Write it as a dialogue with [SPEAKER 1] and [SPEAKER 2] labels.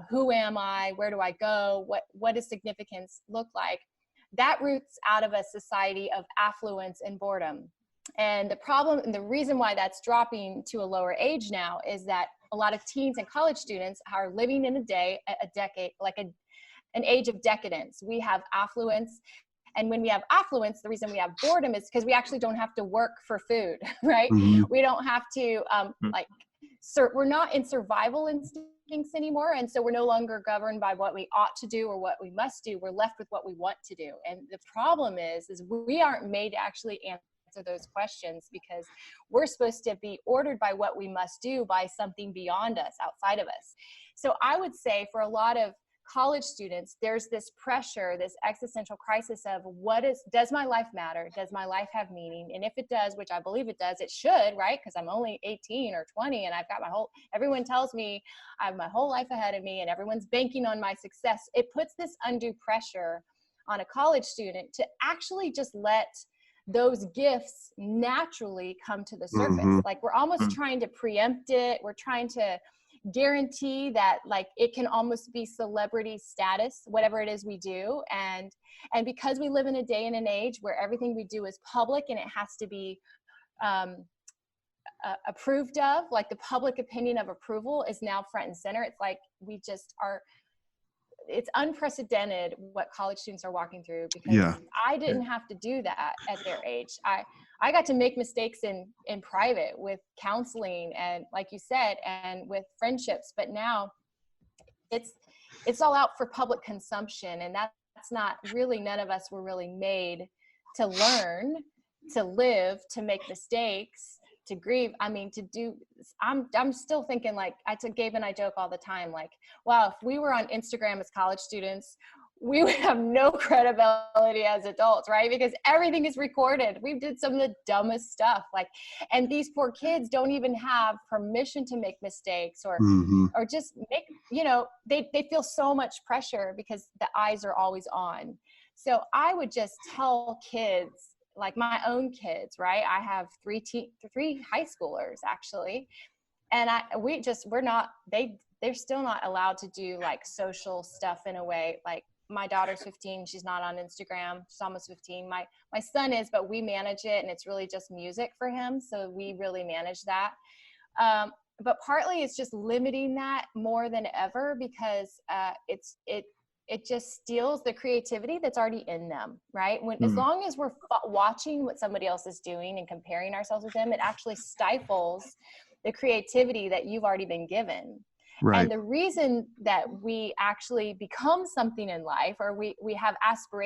[SPEAKER 1] who am I, where do I go, what does significance look like, that roots out of a society of affluence and boredom. And the problem, and the reason why that's dropping to a lower age now, is that a lot of teens and college students are living in a decade, like an age of decadence. We have affluence. And when we have affluence, the reason we have boredom is because we actually don't have to work for food, right?
[SPEAKER 2] Mm-hmm.
[SPEAKER 1] We don't have to, we're not in survival instincts anymore. And so we're no longer governed by what we ought to do or what we must do. We're left with what we want to do. And the problem is we aren't made to actually answer those questions, because we're supposed to be ordered by what we must do by something beyond us, outside of us. So I would say for a lot of college students, there's this pressure, this existential crisis of does my life matter? Does my life have meaning? And if it does, which I believe it does, it should, right? Because I'm only 18 or 20 and I've got everyone tells me I have my whole life ahead of me and everyone's banking on my success. It puts this undue pressure on a college student to actually just let those gifts naturally come to the surface.
[SPEAKER 2] Mm-hmm.
[SPEAKER 1] Like we're almost trying to preempt it. We're trying to guarantee that like it can almost be celebrity status, whatever it is we do. And because we live in a day and an age where everything we do is public and it has to be approved of, like the public opinion of approval is now front and center. It's like we just are, it's unprecedented what college students are walking through, because I didn't have to do that at their age. I got to make mistakes in private with counseling and, like you said, and with friendships, but now it's all out for public consumption. And that's not really, none of us were really made to learn, to live, to make mistakes, to grieve. I mean, I'm still thinking, like, Gabe and I joke all the time, like, wow, if we were on Instagram as college students, we would have no credibility as adults, right? Because everything is recorded. We did some of the dumbest stuff, and these poor kids don't even have permission to make mistakes or just make, they feel so much pressure because the eyes are always on. So I would just tell kids, like my own kids, right? I have three high schoolers actually. And they're still not allowed to do like social stuff in a way. Like my daughter's 15. She's not on Instagram. She's almost 15. My son is, but we manage it and it's really just music for him. So we really manage that. But partly it's just limiting that more than ever, because it just steals the creativity that's already in them, right? As long as we're watching what somebody else is doing and comparing ourselves with them, it actually stifles the creativity that you've already been given. Right. And the reason that we actually become something in life, or we have aspirations